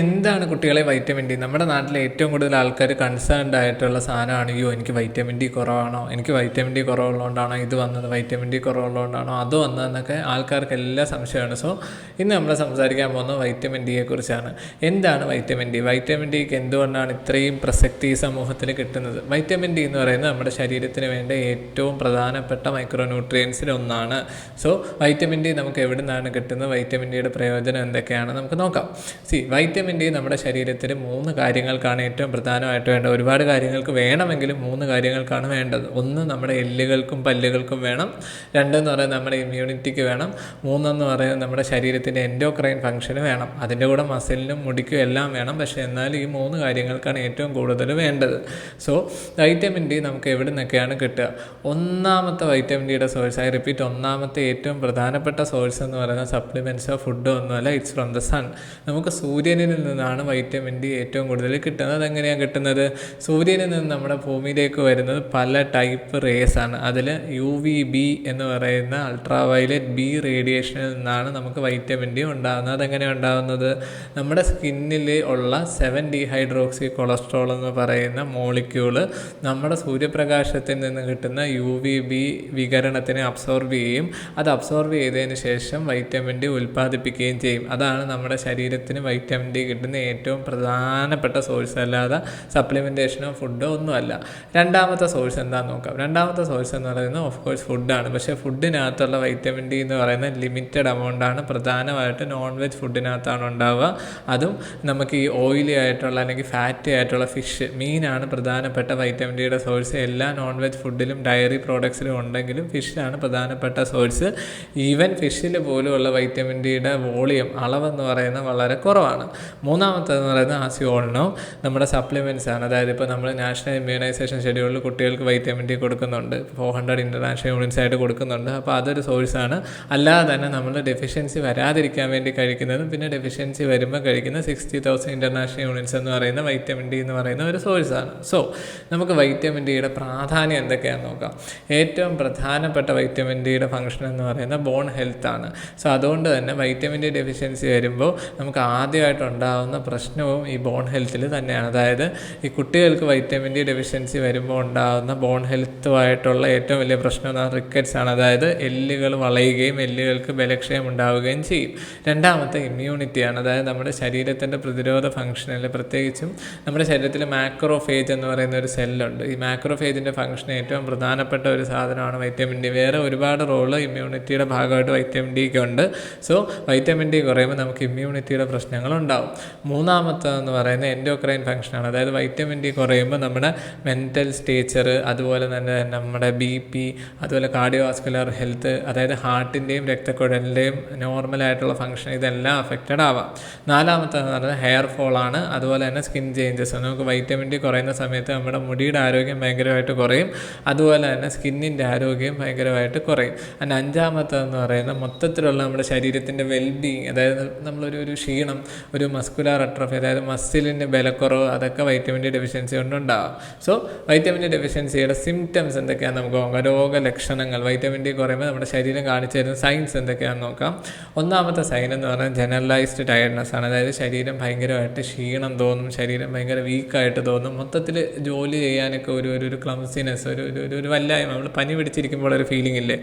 എന്താണ് കുട്ടികളെ vitamin D? നമ്മുടെ നാട്ടിലെ ഏറ്റവും കൂടുതൽ ആൾക്കാർ കൺസേൺഡ് ആയിട്ടുള്ള സാധനമാണ്, അയ്യോ എനിക്ക് വൈറ്റമിൻ ഡി കുറവാണോ, എനിക്ക് വൈറ്റമിൻ ഡി കുറവുള്ളതുകൊണ്ടാണോ ഇത് വന്നത്, വൈറ്റമിൻ ഡി കുറവുള്ളതുകൊണ്ടാണോ അത് വന്നതെന്നൊക്കെ ആൾക്കാർക്ക് എല്ലാ സംശയമാണ്. സോ ഇന്ന് നമ്മൾ സംസാരിക്കാൻ പോകുന്നത് വൈറ്റമിൻ ഡിയെ കുറിച്ചാണ്. എന്താണ് വൈറ്റമിൻ ഡി? വൈറ്റമിൻ ഡിക്ക് എന്തുകൊണ്ടാണ് ഇത്രയും പ്രസക്തി ഈ സമൂഹത്തിൽ കിട്ടുന്നത്? വൈറ്റമിൻ ഡി എന്ന് പറയുന്നത് നമ്മുടെ ശരീരത്തിന് വേണ്ട ഏറ്റവും പ്രധാനപ്പെട്ട മൈക്രോ ന്യൂട്രിയൻസിൽ ഒന്നാണ്. സോ വൈറ്റമിൻ ഡി നമുക്ക് എവിടെ നിന്നാണ് കിട്ടുന്നത്? വൈറ്റമിൻ ഡിയുടെ പ്രയോജനം എന്തൊക്കെയാണ് നമുക്ക് നോക്കാം. വൈറ്റമിൻ ഡി നമ്മുടെ ശരീരത്തിൽ 3 കാര്യങ്ങൾക്കാണ് ഏറ്റവും പ്രധാനമായിട്ട് വേണ്ടത്. ഒരുപാട് കാര്യങ്ങൾക്ക് വേണമെങ്കിലും 3 കാര്യങ്ങൾക്കാണ് വേണ്ടത്. ഒന്ന് നമ്മുടെ എല്ലുകൾക്കും പല്ലുകൾക്കും വേണം, 2 എന്ന് പറയുന്നത് നമ്മുടെ ഇമ്മ്യൂണിറ്റിക്ക് വേണം, 3 എന്ന് പറയുന്നത് നമ്മുടെ ശരീരത്തിൻ്റെ എൻഡോക്രൈൻ ഫംഗ്ഷന് വേണം. അതിൻ്റെ കൂടെ മസിലിനും മുടിക്കും എല്ലാം വേണം. പക്ഷേ എന്നാൽ ഈ 3 കാര്യങ്ങൾക്കാണ് ഏറ്റവും കൂടുതൽ വേണ്ടത്. സോ വൈറ്റമിൻ ഡി നമുക്ക് എവിടെ നിന്നൊക്കെയാണ് കിട്ടുക? ഒന്നാമത്തെ വൈറ്റമിൻ ഡിയുടെ സോഴ്സ്, ഐ റിപ്പീറ്റ്, ഒന്നാമത്തെ ഏറ്റവും പ്രധാനപ്പെട്ട സോഴ്സ് എന്ന് പറയുന്നത് സപ്ലിമെൻറ്റ്സോ ഫുഡോ ഒന്നുമല്ല, ഇറ്റ്സ് ഫ്രം ദ സൺ. നമുക്ക് സൂര്യനിൽ നിന്നാണ് വൈറ്റമിൻ ഡി ഏറ്റവും കൂടുതൽ കിട്ടുന്നത്. അതെങ്ങനെയാണ് കിട്ടുന്നത്? സൂര്യനിൽ നിന്ന് നമ്മുടെ ഭൂമിയിലേക്ക് വരുന്നത് പല ടൈപ്പ് റേസ് ആണ്. അതിൽ UVB എന്ന് പറയുന്ന അൾട്രാ വയലറ്റ് ബി റേഡിയേഷനിൽ നിന്നാണ് നമുക്ക് വൈറ്റമിൻ ഡി ഉണ്ടാകുന്നത്. അതെങ്ങനെയാണ് ഉണ്ടാകുന്നത്? നമ്മുടെ സ്കിന്നിൽ ഉള്ള 7-ഡീഹൈഡ്രോക്സി കൊളസ്ട്രോൾ എന്ന് പറയുന്ന മോളിക്യൂള് നമ്മുടെ സൂര്യപ്രകാശത്തിൽ നിന്ന് കിട്ടുന്ന UVB വികിരണത്തിനെ അബ്സോർബ് ചെയ്യുകയും അത് അബ്സോർബ് ചെയ്തതിന് ശേഷം വൈറ്റമിൻ ഡി ഉൽപ്പാദിപ്പിക്കുകയും ചെയ്യും. അതാണ് നമ്മുടെ ശരീരത്തിന് വൈറ്റമിൻ ഡി കിട്ടുന്ന ഏറ്റവും പ്രധാനപ്പെട്ട സോഴ്സ്, അല്ലാതെ സപ്ലിമെൻറ്റേഷനോ ഫുഡോ ഒന്നുമല്ല. രണ്ടാമത്തെ സോഴ്സ് എന്താണെന്ന് നോക്കാം. രണ്ടാമത്തെ സോഴ്സ് എന്ന് പറയുന്നത് ഓഫ് കോഴ്സ് ഫുഡാണ്. പക്ഷേ ഫുഡിനകത്തുള്ള വൈറ്റമിൻ ഡി എന്ന് പറയുന്നത് ലിമിറ്റഡ് എമൗണ്ടാണ്. പ്രധാനമായിട്ട് നോൺ വെജ് ഫുഡിനകത്താണ് ഉണ്ടാവുക. അതും നമുക്ക് ഈ ഓയിലി ആയിട്ടുള്ള അല്ലെങ്കിൽ ഫാറ്റി ആയിട്ടുള്ള ഫിഷ്, മീനാണ് പ്രധാനപ്പെട്ട വൈറ്റമിൻ ഡിയുടെ സോഴ്സ്. എല്ലാ നോൺ വെജ് ഫുഡിലും ഡയറി പ്രോഡക്ട്സിലും ഉണ്ടെങ്കിലും ഫിഷാണ് പ്രധാനപ്പെട്ട സോഴ്സ്. ഈവൻ ഫിഷിൽ പോലുമുള്ള വൈറ്റമിൻ ഡിയുടെ വോളിയം, അളവെന്ന് പറയുന്നത് വളരെ കുറവാണ്. മൂന്നാമത്തേതെന്ന് പറയുന്നത് ആസ് യു ഓൾ നോ നമ്മുടെ സപ്ലിമെൻറ്റ്സ് ആണ്. അതായത് ഇപ്പോൾ നമ്മൾ നാഷണൽ ഇമ്മ്യൂണൈസേഷൻ ഷെഡ്യൂളിൽ കുട്ടികൾക്ക് വൈറ്റമിൻ ഡി കൊടുക്കുന്നുണ്ട്, 400 ഇൻ്റർനാഷണൽ യൂണിറ്റ്സ് ആയിട്ട് കൊടുക്കുന്നുണ്ട്. അപ്പോൾ അതൊരു സോഴ്സാണ്. അല്ലാതെ തന്നെ നമ്മൾ ഡെഫിഷ്യൻസി വരാതിരിക്കാൻ വേണ്ടി കഴിക്കുന്നതും പിന്നെ ഡെഫിഷ്യൻസി വരുമ്പോൾ കഴിക്കുന്ന 60,000 ഇൻ്റർനാഷണൽ യൂണിറ്റ്സ് എന്ന് പറയുന്ന വൈറ്റമിൻ ഡി എന്ന് പറയുന്ന ഒരു സോഴ്സാണ്. സോ നമുക്ക് വൈറ്റമിൻ ഡിയുടെ പ്രാധാന്യം എന്തൊക്കെയാണെന്ന് നോക്കാം. ഏറ്റവും പ്രധാനപ്പെട്ട വൈറ്റമിൻ ഡിയുടെ ഫംഗ്ഷൻ എന്ന് പറയുന്നത് ബോൺ ഹെൽത്ത് ആണ്. സോ അതുകൊണ്ട് തന്നെ വൈറ്റമിൻ ഡി ഡെഫിഷ്യൻസി വരുമ്പോൾ നമുക്ക് ആദ്യമായിട്ട് ഉണ്ടാകുന്ന പ്രശ്നവും ഈ ബോൺ ഹെൽത്തിൽ തന്നെയാണ്. അതായത് ഈ കുട്ടികൾക്ക് വൈറ്റമിൻ ഡി ഡെഫിഷ്യൻസി വരുമ്പോൾ ഉണ്ടാകുന്ന ബോൺ ഹെൽത്തുമായിട്ടുള്ള ഏറ്റവും വലിയ പ്രശ്നം എന്ന് പറഞ്ഞാൽ റിക്കറ്റ്സ് ആണ്. അതായത് എല്ലുകൾ വളയുകയും എല്ലുകൾക്ക് ബലക്ഷയം ഉണ്ടാവുകയും ചെയ്യും. രണ്ടാമത്തെ ഇമ്മ്യൂണിറ്റിയാണ്. അതായത് നമ്മുടെ ശരീരത്തിൻ്റെ പ്രതിരോധ ഫംഗ്ഷനിൽ, പ്രത്യേകിച്ചും നമ്മുടെ ശരീരത്തിൽ മാക്രോഫേജ് എന്ന് പറയുന്ന ഒരു സെല്ലുണ്ട്. ഈ മാക്രോഫേജിൻ്റെ ഫംഗ്ഷൻ ഏറ്റവും പ്രധാനപ്പെട്ട ഒരു സാധനമാണ് വൈറ്റമിൻ ഡി. വേറെ ഒരുപാട് റോള് ഇമ്മ്യൂണിറ്റിയുടെ ഭാഗമായിട്ട് വൈറ്റമിൻ ഡിക്ക് ഉണ്ട്. സോ വൈറ്റമിൻ ഡി കുറയുമ്പോൾ നമുക്ക് ഇമ്മ്യൂണിറ്റിയുടെ പ്രശ്നങ്ങളുണ്ടാവും. മൂന്നാമത്തെന്ന് പറയുന്നത് എൻഡോക്രൈൻ ഫംഗ്ഷനാണ്. അതായത് വൈറ്റമിൻ ഡി കുറയുമ്പോൾ നമ്മുടെ മെൻ്റൽ സ്റ്റേച്ചർ, അതുപോലെ തന്നെ നമ്മുടെ BP, അതുപോലെ കാർഡിയോവാസ്കുലർ ഹെൽത്ത്, അതായത് ഹാർട്ടിൻ്റെയും രക്തക്കുഴലിൻ്റെയും നോർമലായിട്ടുള്ള ഫംഗ്ഷൻ, ഇതെല്ലാം അഫക്റ്റഡ് ആവാം. നാലാമത്തെന്ന് പറയുന്നത് ഹെയർ ഫോളാണ്. അതുപോലെ തന്നെ സ്കിൻ ചേഞ്ചസ്. നമുക്ക് വൈറ്റമിൻ ഡി കുറയുന്ന സമയത്ത് നമ്മുടെ മുടിയുടെ ആരോഗ്യം ഭയങ്കരമായിട്ട് കുറയും. അതുപോലെ തന്നെ സ്കിന്നിൻ്റെ ആരോഗ്യം ഭയങ്കരമായിട്ട് കുറയും. അതിന് അഞ്ചാമത്തെന്ന് പറയുന്നത് മൊത്തത്തിലുള്ള നമ്മുടെ ശരീരത്തിൻ്റെ വെൽബീയിങ്, അതായത് നമ്മളൊരു ക്ഷീണം, ഒരു മസ്കുലാർ അട്രോഫി, അതായത് മസിലിൻ്റെ ബലക്കുറവ്, അതൊക്കെ വൈറ്റമിൻ ഡി ഡെഫിഷ്യൻസി കൊണ്ടുണ്ടാകും. സോ വൈറ്റമിൻ ഡി ഡെഫിഷ്യൻസിയുടെ സിംറ്റംസ് എന്തൊക്കെയാണെന്ന് നമുക്ക് നോക്കാം. രോഗലക്ഷണങ്ങൾ, വൈറ്റമിൻ ഡി കുറയുമ്പോൾ നമ്മുടെ ശരീരം കാണിച്ചു തരുന്ന സൈൻസ് എന്തൊക്കെയാണെന്ന് നോക്കാം. ഒന്നാമത്തെ സൈൻ എന്ന് പറഞ്ഞാൽ ജനറലൈസ്ഡ് ടയർഡ്നെസ് ആണ്. അതായത് ശരീരം ഭയങ്കരമായിട്ട് ക്ഷീണം തോന്നും, ശരീരം ഭയങ്കര വീക്കായിട്ട് തോന്നും, മൊത്തത്തിൽ ജോലി ചെയ്യാനൊക്കെ ഒരു ക്ലംസിനെസ്, ഒരു വല്ലായ്മ, നമ്മൾ പനി പിടിച്ചിരിക്കുമ്പോൾ ഒരു ഫീലിംഗ് ഇല്ലേ,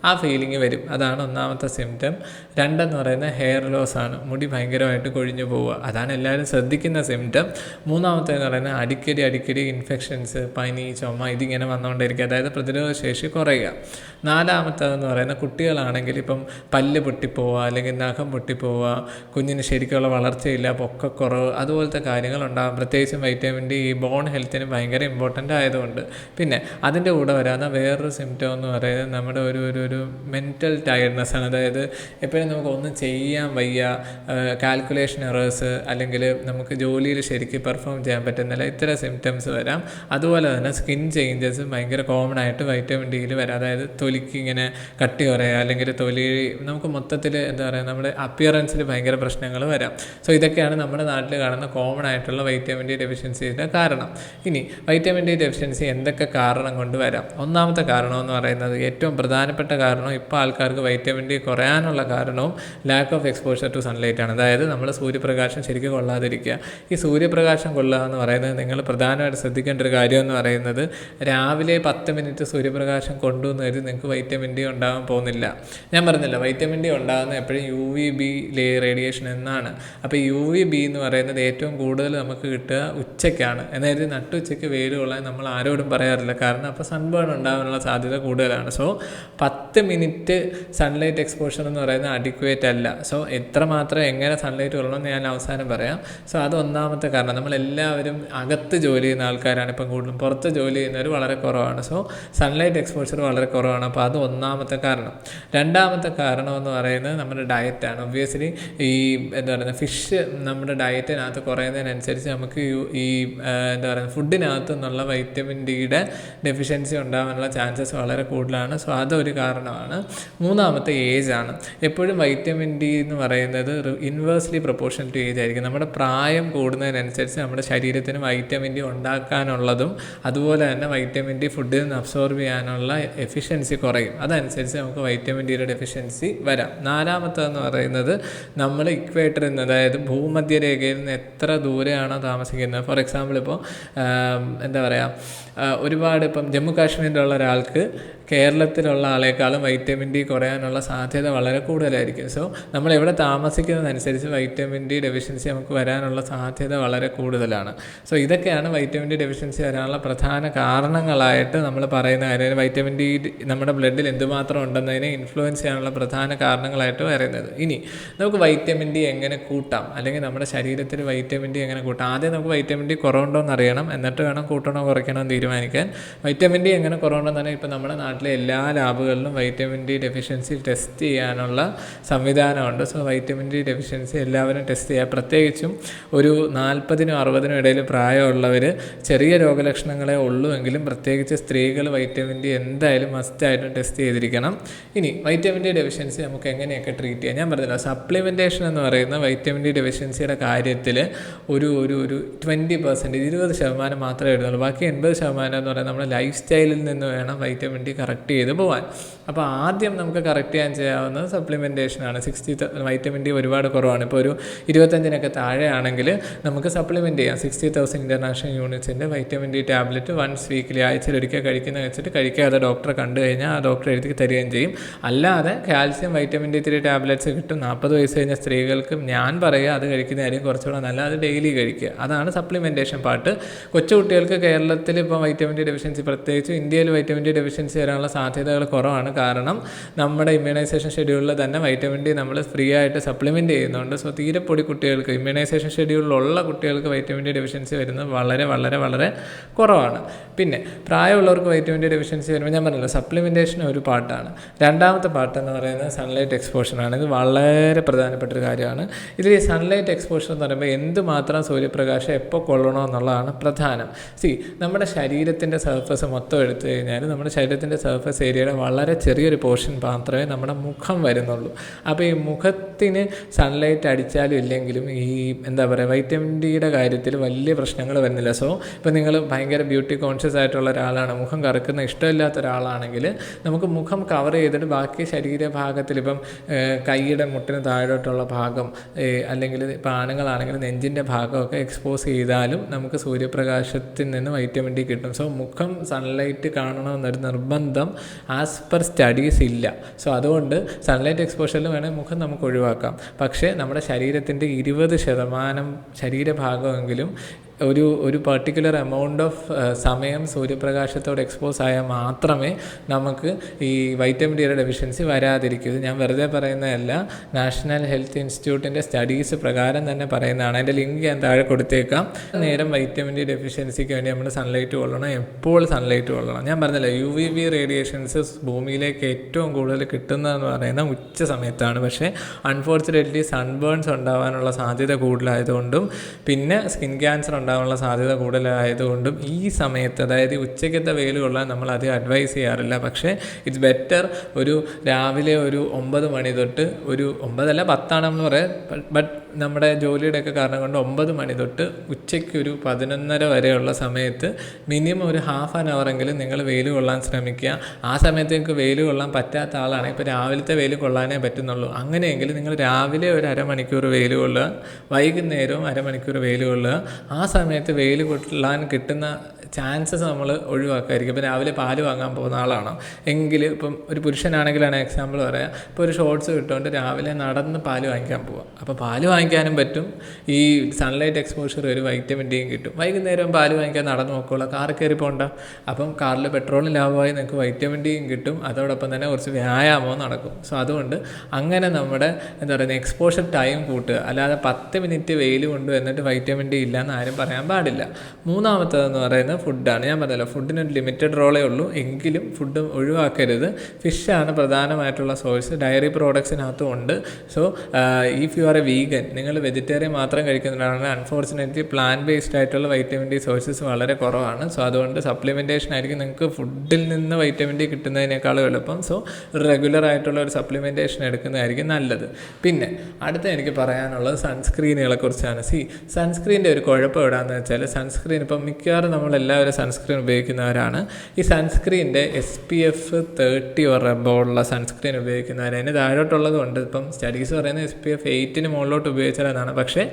ആ ഫീലിംഗ് വരും. അതാണ് ഒന്നാമത്തെ സിംറ്റം. രണ്ടെന്ന് പറയുന്നത് ഹെയർ ലോസ് ആണ്. മുടി ഭയങ്കരമായിട്ട് കൊഴിഞ്ഞു പോവുക. അതാണ് എല്ലാവരും ശ്രദ്ധിക്കുന്ന സിംറ്റം. മൂന്നാമത്തേന്ന് പറയുന്നത് അടിക്കടി ഇൻഫെക്ഷൻസ്, പനി, ചുമ, ഇതിങ്ങനെ വന്നുകൊണ്ടിരിക്കുക. അതായത് പ്രതിരോധ ശേഷി കുറയുക. നാലാമത്തേതെന്ന് പറയുന്നത് കുട്ടികളാണെങ്കിൽ ഇപ്പം പല്ല് പൊട്ടിപ്പോവുക, അല്ലെങ്കിൽ നഖം പൊട്ടിപ്പോവുക, കുഞ്ഞിന് ശരിക്കുള്ള വളർച്ചയില്ല, പൊക്കക്കുറവ്, അതുപോലത്തെ കാര്യങ്ങളുണ്ടാകും. പ്രത്യേകിച്ചും വൈറ്റമിൻ ഡി ഈ ബോൺ ഹെൽത്തിന് ഭയങ്കര ഇമ്പോർട്ടൻ്റ് ആയതുകൊണ്ട്. പിന്നെ അതിൻ്റെ കൂടെ വരാവുന്ന വേറൊരു സിംറ്റം എന്ന് പറയുന്നത് നമ്മുടെ ഒരു മെൻ്റൽ ടയർഡ്നെസ് ആണ്. അതായത് എപ്പോഴും നമുക്ക് ഒന്നും ചെയ്യാൻ വയ്യ, കാൽക്കുലേഷൻ എറേഴ്സ്, അല്ലെങ്കിൽ നമുക്ക് ജോലിയിൽ ശരിക്കും പെർഫോം ചെയ്യാൻ പറ്റുന്നില്ല, ഇത്തരം സിംറ്റംസ് വരാം. അതുപോലെ തന്നെ സ്കിൻ ചേഞ്ചസ് ഭയങ്കര കോമൺ ആയിട്ട് വൈറ്റമിൻ ഡിയിൽ വരാം. അതായത് തൊലിക്ക് ഇങ്ങനെ കട്ടി കുറയുക, അല്ലെങ്കിൽ തൊലി നമുക്ക് മൊത്തത്തിൽ എന്താ പറയുക, നമ്മുടെ അപ്പിയറൻസിൽ ഭയങ്കര പ്രശ്നങ്ങൾ വരാം. സോ ഇതൊക്കെയാണ് നമ്മുടെ നാട്ടിൽ കാണുന്ന കോമൺ ആയിട്ടുള്ള വൈറ്റമിൻ ഡി ഡെഫിഷ്യൻസിയുടെ കാരണം. ഇനി വൈറ്റമിൻ ഡി ഡെഫിഷ്യൻസി എന്തൊക്കെ കാരണം കൊണ്ട് വരാം? ഒന്നാമത്തെ കാരണം എന്ന് പറയുന്നത്, ഏറ്റവും പ്രധാനപ്പെട്ട കാരണവും ഇപ്പോൾ ആൾക്കാർക്ക് വൈറ്റമിൻ ഡി കുറയാനുള്ള കാരണവും lack of exposure to sunlight ആണ്. അതായത് നമ്മൾ സൂര്യപ്രകാശം ശരിക്കും കൊള്ളാതിരിക്കുക. ഈ സൂര്യപ്രകാശം കൊള്ളുക എന്ന് പറയുന്നത് നിങ്ങൾ പ്രധാനമായിട്ട് ശ്രദ്ധിക്കേണ്ട ഒരു കാര്യം എന്ന് പറയുന്നത്, രാവിലെ 10 മിനിറ്റ് സൂര്യപ്രകാശം കൊണ്ടുവന്ന് കരുതി നിങ്ങൾക്ക് വൈറ്റമിൻ ഡി ഉണ്ടാകാൻ പോകുന്നില്ല. ഞാൻ പറഞ്ഞില്ല, വൈറ്റമിൻ ഡി ഉണ്ടാകുന്ന എപ്പോഴും UVB റേഡിയേഷൻ എന്നാണ്. അപ്പോൾ UVB എന്ന് പറയുന്നത് ഏറ്റവും കൂടുതൽ നമുക്ക് കിട്ടുക ഉച്ചയ്ക്കാണ്. എന്നായത് നട്ടുച്ചയ്ക്ക് വെയിൽ കൊള്ളാൻ നമ്മൾ ആരോടും പറയാറില്ല, കാരണം അപ്പോൾ സൺബേൺ ഉണ്ടാകാനുള്ള സാധ്യത കൂടുതലാണ്. സോ 10 മിനിറ്റ് സൺലൈറ്റ് എക്സ്പോഷർ എന്ന് പറയുന്നത് അഡിക്വേറ്റ് അല്ല. സോ എത്രമാത്രം എങ്ങനെ സൺലൈറ്റ് കൊള്ളണമെന്ന് ഞാൻ അവസാനം പറയാം. സോ അത് ഒന്നാമത്തെ കാരണം. നമ്മളെല്ലാവരും അകത്ത് ജോലി ചെയ്യുന്ന ആൾക്കാരാണ് ഇപ്പം കൂടുതലും, പുറത്ത് ജോലി ചെയ്യുന്നവർ വളരെ കുറവാണ്. സോ സൺലൈറ്റ് എക്സ്പോഷർ വളരെ കുറവാണ്. അപ്പോൾ അത് ഒന്നാമത്തെ കാരണം. രണ്ടാമത്തെ കാരണം എന്ന് പറയുന്നത് നമ്മുടെ ഡയറ്റാണ്. ഒബ്വിയസ്ലി ഈ എന്താ പറയുക, ഫിഷ് നമ്മുടെ ഡയറ്റിനകത്ത് കുറയുന്നതിനനുസരിച്ച് നമുക്ക് ഈ എന്താ പറയുക ഫുഡിനകത്തു നിന്നുള്ള വൈറ്റമിൻ ഡിയുടെ ഡെഫിഷ്യൻസി ഉണ്ടാകാനുള്ള ചാൻസസ് വളരെ കൂടുതലാണ്. സോ അതൊരു കാരണമാണ്. മൂന്നാമത്തെ ഏജ് ആണ്. എപ്പോഴും വൈറ്റമിൻ ഡി എന്ന് പറയുന്നത് ഇൻവേഴ്സ്ലി പ്രൊപ്പോർഷണൽ ടു ഏജ് ആയിരിക്കും. നമ്മുടെ പ്രായം കൂടുന്നതിനനുസരിച്ച് നമ്മുടെ ശരീരത്തിന് വൈറ്റമിൻ ഡി ഉണ്ടാക്കാനുള്ളതും അതുപോലെ തന്നെ വൈറ്റമിൻ ഡി ഫുഡിൽ നിന്ന് അബ്സോർബ് ചെയ്യാനുള്ള എഫിഷ്യൻസി കുറയും. അതനുസരിച്ച് നമുക്ക് വൈറ്റമിൻ ഡിയുടെ ഡെഫിഷ്യൻസി വരാം. നാലാമത്തെന്ന് പറയുന്നത് നമ്മൾ ഇക്വേറ്ററിൽ നിന്ന്, അതായത് ഭൂമധ്യരേഖയിൽ നിന്ന് എത്ര ദൂരെയാണോ താമസിക്കുന്നത്. ഫോർ എക്സാമ്പിൾ ഇപ്പോൾ എന്താ പറയുക, ഒരുപാട് ഇപ്പം ജമ്മു കാശ്മീരിലുള്ള ഒരാൾക്ക് കേരളത്തിലുള്ള ആളെക്കാളും വൈറ്റമിൻ ഡി കുറയാനുള്ള സാധ്യത വളരെ കൂടുതലായിരിക്കും. സോ നമ്മൾ എവിടെ താമസിക്കുന്നതനുസരിച്ച് വൈറ്റമിൻ ഡി ഡെഫിഷ്യൻസി നമുക്ക് വരാനുള്ള സാധ്യത വളരെ കൂടുതലാണ്. സോ ഇതൊക്കെയാണ് വൈറ്റമിൻ ഡി ഡെഫിഷ്യൻസി വരാനുള്ള പ്രധാന കാരണങ്ങളായിട്ട് നമ്മൾ പറയുന്ന കാര്യം. വൈറ്റമിൻ ഡി നമ്മുടെ ബ്ലഡിൽ എന്തുമാത്രം ഉണ്ടെന്നതിനെ ഇൻഫ്ലുവൻസ് ചെയ്യാനുള്ള പ്രധാന കാരണങ്ങളായിട്ട് പറയുന്നത്. ഇനി നമുക്ക് വൈറ്റമിൻ ഡി എങ്ങനെ കൂട്ടാം, അല്ലെങ്കിൽ നമ്മുടെ ശരീരത്തിൽ വൈറ്റമിൻ ഡി എങ്ങനെ കൂട്ടാം. ആദ്യം നമുക്ക് വൈറ്റമിൻ ഡി കുറവുണ്ടോ എന്ന് അറിയണം, എന്നിട്ട് വേണം കൂട്ടണോ കുറയ്ക്കണോ എന്ന് തീരുമാനിക്കാൻ. വൈറ്റമിൻ ഡി എങ്ങനെ കുറവുണ്ടെന്ന് പറഞ്ഞാൽ ഇപ്പോൾ നമ്മുടെ നാട്ടിലെ എല്ലാ ലാബുകളിലും വൈറ്റമിൻ ഡി ഡെഫിഷ്യൻസി ടെസ്റ്റ് ചെയ്യാനുള്ള സംവിധാനമുണ്ട്. സോ വൈറ്റമിൻ ഡി ഡെഫിഷ്യൻസി എല്ലാവരും ടെസ്റ്റ് ചെയ്യുക. പ്രത്യേകിച്ചും ഒരു 40-നും 60-നും ഇടയിൽ പ്രായമുള്ളവർ, ചെറിയ രോഗലക്ഷണങ്ങളെ ഉള്ളൂ എങ്കിലും പ്രത്യേകിച്ച് സ്ത്രീകൾ വൈറ്റമിൻ ഡി എന്തായാലും മസ്റ്റായിട്ടും ടെസ്റ്റ് ചെയ്തിരിക്കണം. ഇനി വൈറ്റമിൻ ഡി ഡെഫിഷ്യൻസി നമുക്ക് എങ്ങനെയൊക്കെ ട്രീറ്റ് ചെയ്യാം. ഞാൻ പറഞ്ഞില്ല, സപ്ലിമെൻറ്റേഷൻ എന്ന് പറയുന്ന വൈറ്റമിൻ ഡി ഡെഫിഷ്യൻസിയുടെ കാര്യത്തിൽ ഒരു 20%, 20% മാത്രമേ വരുന്നുള്ളൂ. ബാക്കി 80% എന്ന് പറയുന്നത് നമ്മുടെ ലൈഫ് സ്റ്റൈലിൽ നിന്ന് വേണം വൈറ്റമിൻ ഡി കറക്റ്റ് ചെയ്ത് പോകാൻ. അപ്പോൾ ആദ്യം നമുക്ക് കറക്റ്റ് ചെയ്യാൻ ചെയ്യാവുന്നത് സപ്ലിമെൻറ്റേഷനാണ്. വൈറ്റമിൻ ഡി ഒരുപാട് കുറവാണ്. ഇപ്പോൾ ഒരു 25-നൊക്കെ താഴെയാണെങ്കിൽ നമുക്ക് സപ്ലിമെൻറ്റ് ചെയ്യാം. 60,000 ഇൻ്റർനാഷണൽ യൂണിറ്റ്സിൻ്റെ vitamin D tablet once weekly, ആഴ്ചയിലൊരിക്കൽ കഴിക്കുന്ന വെച്ചിട്ട് കഴിക്കാതെ ഡോക്ടറെ കണ്ടു കഴിഞ്ഞാൽ ആ ഡോക്ടർ എഴുതി തരികയും ചെയ്യും. അല്ലാതെ കാൽസ്യം വൈറ്റമിൻ ഡി 3 ടാബ്ലറ്റ്സ് കിട്ടും. 40 വയസ്സ് കഴിഞ്ഞ സ്ത്രീകൾക്ക് ഞാൻ പറയുക അത് കഴിക്കുന്നതായിരിക്കും കുറച്ചുകൂടെ നല്ല. അത് ഡെയിലി കഴിക്കുക. അതാണ് സപ്ലിമെൻറ്റേഷൻ പാർട്ട്. കൊച്ചുകുട്ടികൾക്ക് കേരളത്തിൽ ഇപ്പോൾ വൈറ്റമിൻ ഡി ഡെഫിഷ്യൻസി, പ്രത്യേകിച്ച് ഇന്ത്യയിൽ വൈറ്റമിൻ ഡി ഡെഫിഷ്യൻസി വരാനുള്ള സാധ്യതകൾ കുറവാണ്. കാരണം നമ്മുടെ ഇമ്മ്യൂണൈസേഷൻ ഷെഡ്യൂളിൽ തന്നെ വൈറ്റമിൻ ഡി നമ്മൾ ഫ്രീ ആയിട്ട് സപ്ലിമെൻറ്റ് ചെയ്യുന്നുണ്ട്. സോ തീരെ പൊടി കുട്ടികൾക്ക്, ഇമ്മ്യൂണൈസേഷൻ ഷെഡ്യൂളിലുള്ള കുട്ടികൾക്ക് വൈറ്റമിൻ ഡി ഡെഫിഷ്യൻസി വരുന്നത് വളരെ വളരെ വളരെ കുറവാണ്. പിന്നെ പ്രായമുള്ളവർക്ക് വൈറ്റമിൻ ഡി ഡെഫിഷ്യൻസി വരുമ്പോൾ ഞാൻ പറഞ്ഞല്ലോ, സപ്ലിമെൻറ്റേഷൻ ഒരു പാർട്ടാണ്. രണ്ടാമത്തെ പാർട്ട് എന്ന് പറയുന്നത് സൺലൈറ്റ് എക്സ്പോഷറാണ്. ഇത് വളരെ പ്രധാനപ്പെട്ട ഒരു കാര്യമാണ്. ഇതിൽ ഈ സൺലൈറ്റ് എക്സ്പോഷർ എന്ന് പറയുമ്പോൾ എന്തുമാത്രം സൂര്യപ്രകാശം എപ്പോൾ കൊള്ളണോ എന്നുള്ളതാണ് പ്രധാനം. നമ്മുടെ ശരീരത്തിൻ്റെ സർഫസ് മൊത്തം എടുത്തു കഴിഞ്ഞാൽ നമ്മുടെ ശരീരത്തിൻ്റെ സർഫസ് ഏരിയയുടെ വളരെ ചെറിയൊരു പോർഷൻ മാത്രമേ നമ്മുടെ മുഖം വരുന്നുള്ളൂ. അപ്പോൾ ഈ മുഖത്തിന് സൺലൈറ്റ് അടിച്ചാലും ഇല്ലെങ്കിലും ഈ എന്താ പറയുക, വൈറ്റമിൻ ഡിയുടെ കാര്യത്തിൽ വലിയ പ്രശ്നങ്ങൾ വരുന്നില്ല. സോ ഇപ്പോൾ നിങ്ങൾ ഭയങ്കര ബ്യൂട്ടി കോൺഷ്യസ് ആയിട്ടുള്ള ഒരാളാണ്, മുഖം കറുക്കുന്ന ഇഷ്ടമില്ലാത്ത ഒരാളാണെങ്കിൽ നമുക്ക് മുഖം കവർ ചെയ്തിട്ട് ബാക്കി ശരീരഭാഗത്തിൽ, ഇപ്പം കൈയുടെ മുട്ടിന് താഴോട്ടുള്ള ഭാഗം, അല്ലെങ്കിൽ ഇപ്പോൾ ആണുങ്ങളാണെങ്കിൽ നെഞ്ചിൻ്റെ ഭാഗമൊക്കെ എക്സ്പോസ് ചെയ്താലും നമുക്ക് സൂര്യപ്രകാശത്തിൽ നിന്ന് വൈറ്റമിൻ ഡി കിട്ടും. സോ മുഖം സൺലൈറ്റ് കാണണമെന്നൊരു നിർബന്ധം ആസ് പെർ സ്റ്റഡീസ് ഇല്ല. സോ അതുകൊണ്ട് സൺലൈറ്റ് എക്സ്പോഷറിൽ വേണമെങ്കിൽ മുഖം നമുക്ക് ഒഴിവാക്കാം. പക്ഷേ നമ്മുടെ ശരീരത്തിൻ്റെ 20% ശരീരഭാഗമെങ്കിലും ഒരു പർട്ടിക്കുലർ എമൗണ്ട് ഓഫ് സമയം സൂര്യപ്രകാശത്തോട് എക്സ്പോസ് ആയാൽ മാത്രമേ നമുക്ക് ഈ വൈറ്റമിൻ ഡിയുടെ ഡെഫിഷ്യൻസി വരാതിരിക്കൂ. ഞാൻ വെറുതെ പറയുന്നതല്ല, നാഷണൽ ഹെൽത്ത് ഇൻസ്റ്റിറ്റ്യൂട്ടിൻ്റെ സ്റ്റഡീസ് പ്രകാരം തന്നെ പറയുന്നതാണ്. അതിൻ്റെ ലിങ്ക് ഞാൻ താഴെ കൊടുത്തേക്കാം. നേരം വൈറ്റമിൻ ഡി ഡെഫിഷ്യൻസിക്ക് വേണ്ടി നമ്മൾ സൺലൈറ്റ് കൊള്ളണം, എപ്പോൾ സൺലൈറ്റ് കൊള്ളണം. ഞാൻ പറഞ്ഞില്ല, UVB റേഡിയേഷൻസ് ഭൂമിയിലേക്ക് ഏറ്റവും കൂടുതൽ കിട്ടുന്നതെന്ന് പറയുന്നത് ഉച്ച സമയത്താണ്. പക്ഷേ അൺഫോർച്ചുനേറ്റ്ലി സൺബേൺസ് ഉണ്ടാകാനുള്ള സാധ്യത കൂടുതലായതുകൊണ്ടും പിന്നെ സ്കിൻ ക്യാൻസർ ഉണ്ടാകാനുള്ള സാധ്യത കൂടുതലായതുകൊണ്ടും ഈ സമയത്ത്, അതായത് ഉച്ചയ്ക്കത്തെ വെയിൽ കൊള്ളാൻ നമ്മൾ അധികം അഡ്വൈസ് ചെയ്യാറില്ല. പക്ഷേ ഇറ്റ്സ് ബെറ്റർ രാവിലെ ഒരു 9 മണി തൊട്ട്, ഒരു 9 അല്ല 10 ആണെന്ന് പറയാം, ബട്ട് നമ്മുടെ ജോലിയുടെയൊക്കെ കാരണം കൊണ്ട് 9 മണി തൊട്ട് ഉച്ചയ്ക്ക് ഒരു 11:30 വരെയുള്ള സമയത്ത് മിനിമം ഒരു ഹാഫ് ആൻ അവറെങ്കിലും നിങ്ങൾ വെയിൽ കൊള്ളാൻ ശ്രമിക്കുക. ആ സമയത്ത് നിങ്ങൾക്ക് വെയിൽ കൊള്ളാൻ പറ്റാത്ത ആളാണെങ്കിൽ ഇപ്പോൾ രാവിലത്തെ വെയിൽ കൊള്ളാനേ പറ്റുന്നുള്ളൂ. അങ്ങനെയെങ്കിൽ നിങ്ങൾ രാവിലെ ഒരു അരമണിക്കൂർ വെയിൽ കൊള്ളുക, വൈകുന്നേരവും അരമണിക്കൂർ വെയിൽ കൊള്ളുക. ആ സമയത്ത് വെയിൽ കൊള്ളാൻ കിട്ടുന്ന ചാൻസസ് നമ്മൾ ഒഴിവാക്കായിരിക്കും. ഇപ്പോൾ രാവിലെ പാല് വാങ്ങാൻ പോകുന്ന ആളാണോ എങ്കിൽ, ഇപ്പം ഒരു പുരുഷനാണെങ്കിലാണ് എക്സാമ്പിൾ പറയാം, ഇപ്പോൾ ഒരു ഷോർട്സ് ഇട്ടുകൊണ്ട് രാവിലെ നടന്ന് പാല് വാങ്ങിക്കാൻ പോവുക. അപ്പോൾ പാല് വാങ്ങിക്കാനും പറ്റും, ഈ സൺലൈറ്റ് എക്സ്പോഷർ ഒരു വൈറ്റമിൻ ഡിയും കിട്ടും. വൈകുന്നേരം പാല് വാങ്ങിക്കാൻ നടന്ന് നോക്കുകയുള്ളൂ, കാർ കയറി പോകണ്ട. അപ്പം കാറിൽ പെട്രോളും ലാഭമായി, നിങ്ങൾക്ക് വൈറ്റമിൻ ഡിയും കിട്ടും, അതോടൊപ്പം തന്നെ കുറച്ച് വ്യായാമവും നടക്കും. സോ അതുകൊണ്ട് അങ്ങനെ നമ്മുടെ എന്താ പറയുക എക്സ്പോഷർ ടൈം കൂട്ടുക. അല്ലാതെ 10 മിനിറ്റ് വെയിൽ കൊണ്ട് എന്നിട്ട് വൈറ്റമിൻ ഡി ഇല്ലയെന്ന് ആരും പറയാൻ പാടില്ല. മൂന്നാമത്തതെന്ന് പറയുന്നത് ഫുഡാണ്. ഞാൻ പറഞ്ഞല്ലോ ഫുഡിനൊരു ലിമിറ്റഡ് റോളേ ഉള്ളൂ, എങ്കിലും ഫുഡ് ഒഴിവാക്കരുത്. ഫിഷാണ് പ്രധാനമായിട്ടുള്ള സോഴ്സ്, ഡയറി പ്രോഡക്ട്സിനകത്തും ഉണ്ട്. So if you are A vegan, നിങ്ങൾ വെജിറ്റേറിയൻ മാത്രം കഴിക്കുന്നതാണ്, അൺഫോർച്ചുനേറ്റ്ലി പ്ലാന്റ് ബേസ്ഡ് ആയിട്ടുള്ള വൈറ്റമിൻ ഡി സോഴ്സസ് വളരെ കുറവാണ്. സോ അതുകൊണ്ട് സപ്ലിമെൻറ്റേഷൻ ആയിരിക്കും നിങ്ങൾക്ക് ഫുഡിൽ നിന്ന് വൈറ്റമിൻ ഡി കിട്ടുന്നതിനേക്കാളും എളുപ്പം. സോ റെഗുലർ ആയിട്ടുള്ള ഒരു സപ്ലിമെൻറ്റേഷൻ എടുക്കുന്നതായിരിക്കും നല്ലത്. പിന്നെ അടുത്ത എനിക്ക് പറയാനുള്ളത് സൺസ്ക്രീനുകളെ കുറിച്ചാണ്. സൺസ്ക്രീനിൻ്റെ ഒരു കുഴപ്പം എവിടെയാണെന്ന് വെച്ചാൽ, സൺസ്ക്രീൻ ഇപ്പം മിക്കവാറും നമ്മളെല്ലാവരും സൺസ്ക്രീൻ ഉപയോഗിക്കുന്നവരാണ്. ഈ സൺസ്ക്രീനിൻ്റെ SPF 30 or above ഉള്ള സൺസ്ക്രീൻ ഉപയോഗിക്കുന്നവർ, അതിന് താഴോട്ടുള്ളത് കൊണ്ട് ഇപ്പം സ്റ്റഡീസ് പറയുന്നത് SPF 8 മുകളിലോട്ട് ഉപയോഗിച്ചാലെന്നാണ്. പക്ഷേ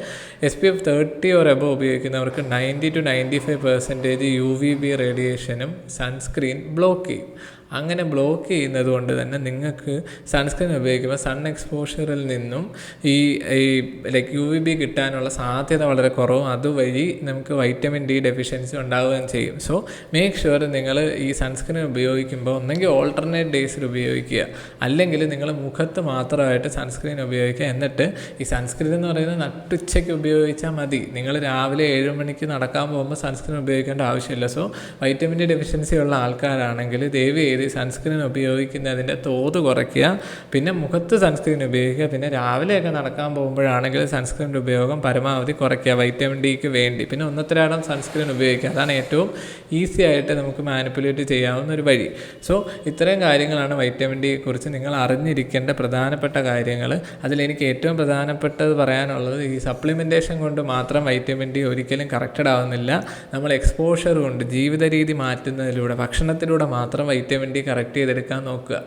SPF 30 or above ഉപയോഗിക്കുന്നവർക്ക് 90 to 95% UVB റേഡിയേഷനും സൺസ്ക്രീൻ ബ്ലോക്ക് ചെയ്യും. അങ്ങനെ ബ്ലോക്ക് ചെയ്യുന്നത് കൊണ്ട് തന്നെ നിങ്ങൾക്ക് സൺസ്ക്രീൻ ഉപയോഗിക്കുമ്പോൾ സൺ എക്സ്പോഷറിൽ നിന്നും ഈ ലൈക്ക് UVB കിട്ടാനുള്ള സാധ്യത വളരെ കുറവും, അതുവഴി നമുക്ക് വൈറ്റമിൻ ഡി ഡെഫിഷ്യൻസി ഉണ്ടാവുകയും ചെയ്യും. സോ മേക്ക് ഷുവർ നിങ്ങൾ ഈ സൺസ്ക്രീൻ ഉപയോഗിക്കുമ്പോൾ ഒന്നെങ്കിൽ ഓൾട്ടർനേറ്റ് ഡേയ്സിൽ ഉപയോഗിക്കുക, അല്ലെങ്കിൽ നിങ്ങൾ മുഖത്ത് മാത്രമായിട്ട് സൺസ്ക്രീൻ ഉപയോഗിക്കുക. എന്നിട്ട് ഈ സൺസ്ക്രീൻ എന്ന് പറയുന്നത് നട്ടുച്ചയ്ക്ക് ഉപയോഗിച്ചാൽ മതി. നിങ്ങൾ രാവിലെ 7 മണിക്ക് നടക്കാൻ പോകുമ്പോൾ സൺസ്ക്രീൻ ഉപയോഗിക്കേണ്ട ആവശ്യമില്ല. സോ വൈറ്റമിൻ ഡി ഡെഫിഷ്യൻസി ഉള്ള ആൾക്കാരാണെങ്കിൽ ദയവ് ചെയ്ത് സൺസ്ക്രീൻ ഉപയോഗിക്കുന്നതിൻ്റെ തോത് കുറയ്ക്കുക. പിന്നെ മുഖത്ത് സൺസ്ക്രീൻ ഉപയോഗിക്കുക. പിന്നെ രാവിലെയൊക്കെ നടക്കാൻ പോകുമ്പോഴാണെങ്കിൽ സൺസ്ക്രീൻ്റെ ഉപയോഗം പരമാവധി കുറയ്ക്കുക വൈറ്റമിൻ ഡിക്ക് വേണ്ടി. പിന്നെ ഒന്നൊരാടം സൺസ്ക്രീൻ ഉപയോഗിക്കുക, അതാണ് ഏറ്റവും ഈസി ആയിട്ട് നമുക്ക് മാനിപ്പുലേറ്റ് ചെയ്യാവുന്ന ഒരു വഴി. സോ ഇത്രയും കാര്യങ്ങളാണ് വൈറ്റമിൻ ഡിയെ കുറിച്ച് നിങ്ങൾ അറിഞ്ഞിരിക്കേണ്ട പ്രധാനപ്പെട്ട കാര്യങ്ങൾ. അതിലെനിക്ക് ഏറ്റവും പ്രധാനപ്പെട്ടത് പറയാനുള്ളത്, ഈ സപ്ലിമെൻറ്റേഷൻ കൊണ്ട് മാത്രം വൈറ്റമിൻ ഡി ഒരിക്കലും കറക്റ്റഡ് ആവുന്നില്ല. നമ്മൾ എക്സ്പോഷർ കൊണ്ട്, ജീവിത രീതി മാറ്റുന്നതിലൂടെ, ഭക്ഷണത്തിലൂടെ മാത്രം വൈറ്റമിൻ ഡി കറക്റ്റ് ചെയ്തെടുക്കാൻ നോക്കുക.